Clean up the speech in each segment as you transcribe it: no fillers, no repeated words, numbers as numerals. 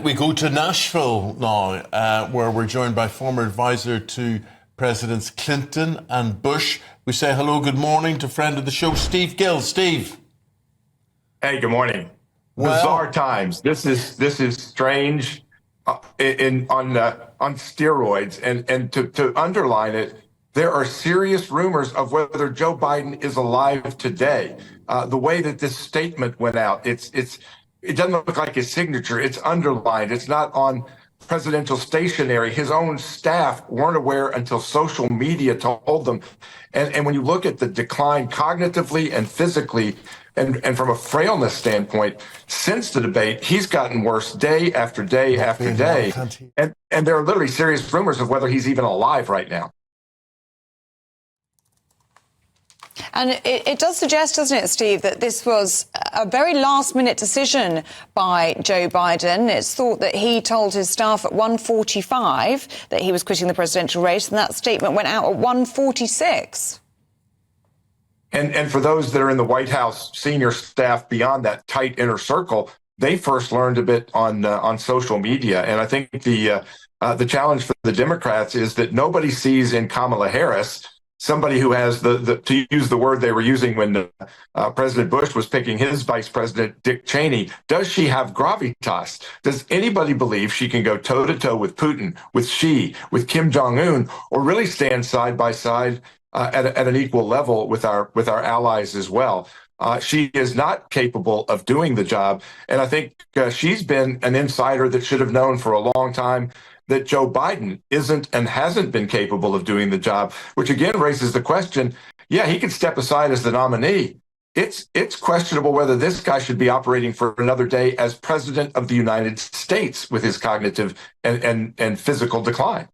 We go to Nashville now, where we're joined by former advisor to Presidents Clinton and Bush. We say hello, good morning to friend of the show, Steve Gill. Steve. Hey, good morning. Bizarre times. This is strange on steroids, and to underline it, there are serious rumors of whether Joe Biden is alive today. The way that this statement went out, it doesn't look like his signature. It's underlined. It's not on presidential stationery. His own staff weren't aware until social media told them. And when you look at the decline cognitively and physically, and from a frailness standpoint, since the debate, he's gotten worse day after day after day. And there are literally serious rumors of whether he's even alive right now. And it does suggest, doesn't it, Steve, that this was a very last-minute decision by Joe Biden. It's thought that he told his staff at 1:45 that he was quitting the presidential race, and that statement went out at 1:46. And for those that are in the White House senior staff beyond that tight inner circle, they first learned a bit on social media. And I think the challenge for the Democrats is that nobody sees in Kamala Harris somebody who has to use the word they were using when President Bush was picking his vice president, Dick Cheney. Does she have gravitas? Does anybody believe she can go toe to toe with Putin, with Xi, with Kim Jong-un, or really stand side by side at an equal level with our allies as well? She is not capable of doing the job. And I think she's been an insider that should have known for a long time that Joe Biden isn't and hasn't been capable of doing the job, which again raises the question, yeah, he can step aside as the nominee. It's questionable whether this guy should be operating for another day as president of the United States with his cognitive and physical decline.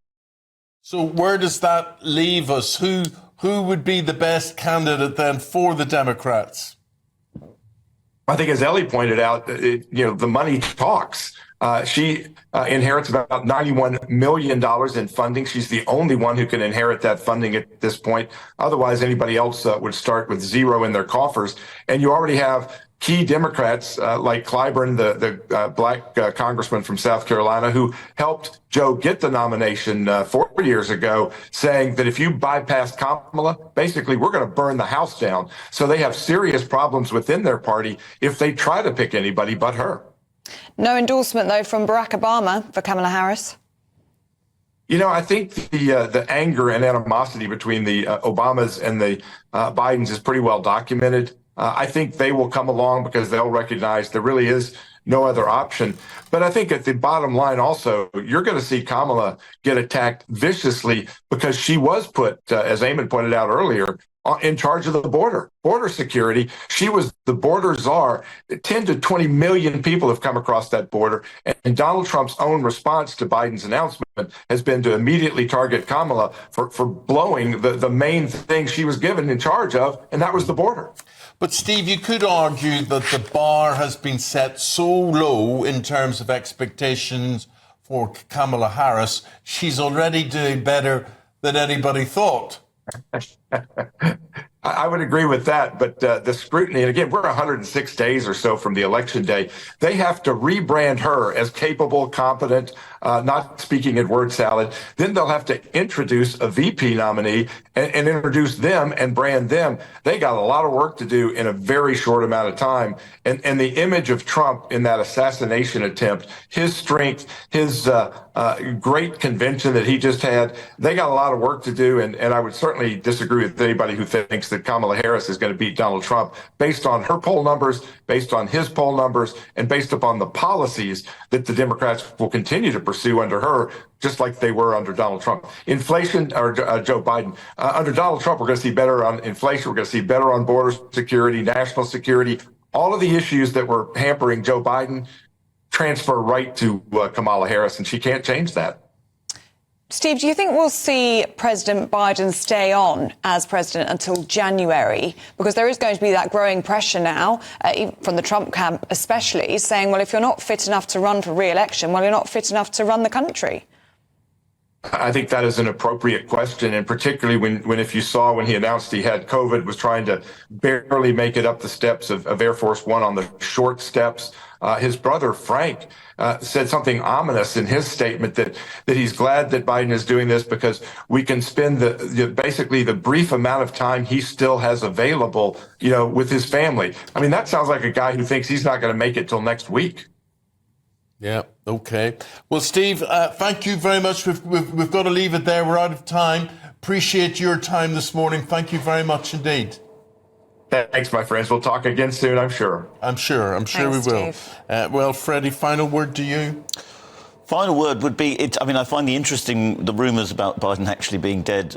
So where does that leave us? Who would be the best candidate then for the Democrats? I think, as Ellie pointed out, the money talks. She inherits about $91 million in funding. She's the only one who can inherit that funding at this point. Otherwise, anybody else would start with zero in their coffers. And you already have key Democrats like Clyburn, the black congressman from South Carolina, who helped Joe get the nomination 4 years ago, saying that if you bypass Kamala, basically we're going to burn the house down. So they have serious problems within their party if they try to pick anybody but her. No endorsement, though, from Barack Obama for Kamala Harris. I think the anger and animosity between the Obamas and the Bidens is pretty well documented. I think they will come along because they'll recognize there really is no other option. But I think at the bottom line also, you're going to see Kamala get attacked viciously because she was put, as Eamon pointed out earlier, in charge of the border security. She was the border czar. 10 to 20 million people have come across that border. And Donald Trump's own response to Biden's announcement has been to immediately target Kamala for blowing the main thing she was given in charge of, and that was the border. But Steve, you could argue that the bar has been set so low in terms of expectations for Kamala Harris. She's already doing better than anybody thought. I would agree with that, but the scrutiny, and again, we're 106 days or so from the election day. They have to rebrand her as capable, competent, not speaking in word salad. Then they'll have to introduce a VP nominee and introduce them and brand them. They got a lot of work to do in a very short amount of time. And the image of Trump in that assassination attempt, his strength, his great convention that he just had, they got a lot of work to do. And I would certainly disagree with anybody who thinks that Kamala Harris is going to beat Donald Trump based on her poll numbers, based on his poll numbers, and based upon the policies that the Democrats will continue to pursue under her, just like they were under Donald Trump. Inflation, or Joe Biden, under Donald Trump, we're going to see better on inflation. We're going to see better on border security, national security. All of the issues that were hampering Joe Biden transfer right to Kamala Harris, and she can't change that. Steve, do you think we'll see President Biden stay on as president until January? Because there is going to be that growing pressure now, from the Trump camp especially, saying, well, if you're not fit enough to run for re-election, well, you're not fit enough to run the country. I think that is an appropriate question, and particularly if you saw when he announced he had COVID, was trying to barely make it up the steps of Air Force One on the short steps. His brother Frank said something ominous in his statement that he's glad that Biden is doing this because we can spend basically the brief amount of time he still has available, with his family. I mean, that sounds like a guy who thinks he's not going to make it till next week. Yeah, okay. Well, Steve, thank you very much. We've got to leave it there. We're out of time. Appreciate your time this morning. Thank you very much indeed. Thanks, my friends. We'll talk again soon, I'm sure. I'm sure Thanks, we will. Steve. Well, Freddie, final word to you. Final word would be, I find the rumours about Biden actually being dead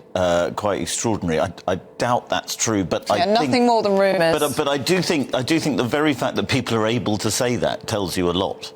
quite extraordinary. I doubt that's true, but I think nothing more than rumours. But I do think the very fact that people are able to say that tells you a lot.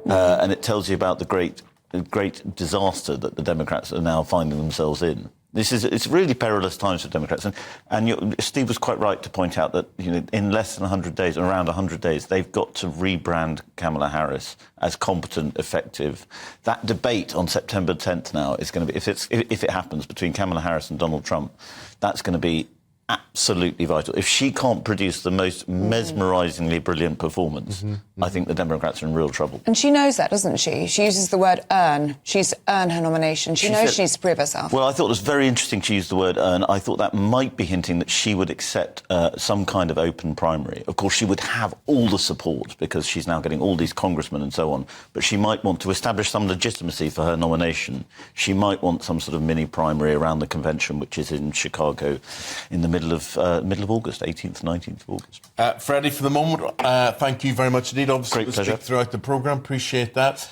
And it tells you about the great disaster that the Democrats are now finding themselves in. It's really perilous times for Democrats. And Steve was quite right to point out that in less than 100 days, around 100 days, they've got to rebrand Kamala Harris as competent, effective. That debate on September 10th now is going to be, if it happens between Kamala Harris and Donald Trump, that's going to be absolutely vital. If she can't produce the most mesmerisingly brilliant performance, I think the Democrats are in real trouble. And she knows that, doesn't she? She uses the word earn. She's earned her nomination. She knows she needs to prove herself. Well, I thought it was very interesting she used the word earn. I thought that might be hinting that she would accept some kind of open primary. Of course, she would have all the support because she's now getting all these congressmen and so on. But she might want to establish some legitimacy for her nomination. She might want some sort of mini primary around the convention, which is in Chicago in the middle of August, 18th, 19th of August. Freddie, for the moment, thank you very much indeed. Obviously, Great pleasure. throughout the programme. Appreciate that.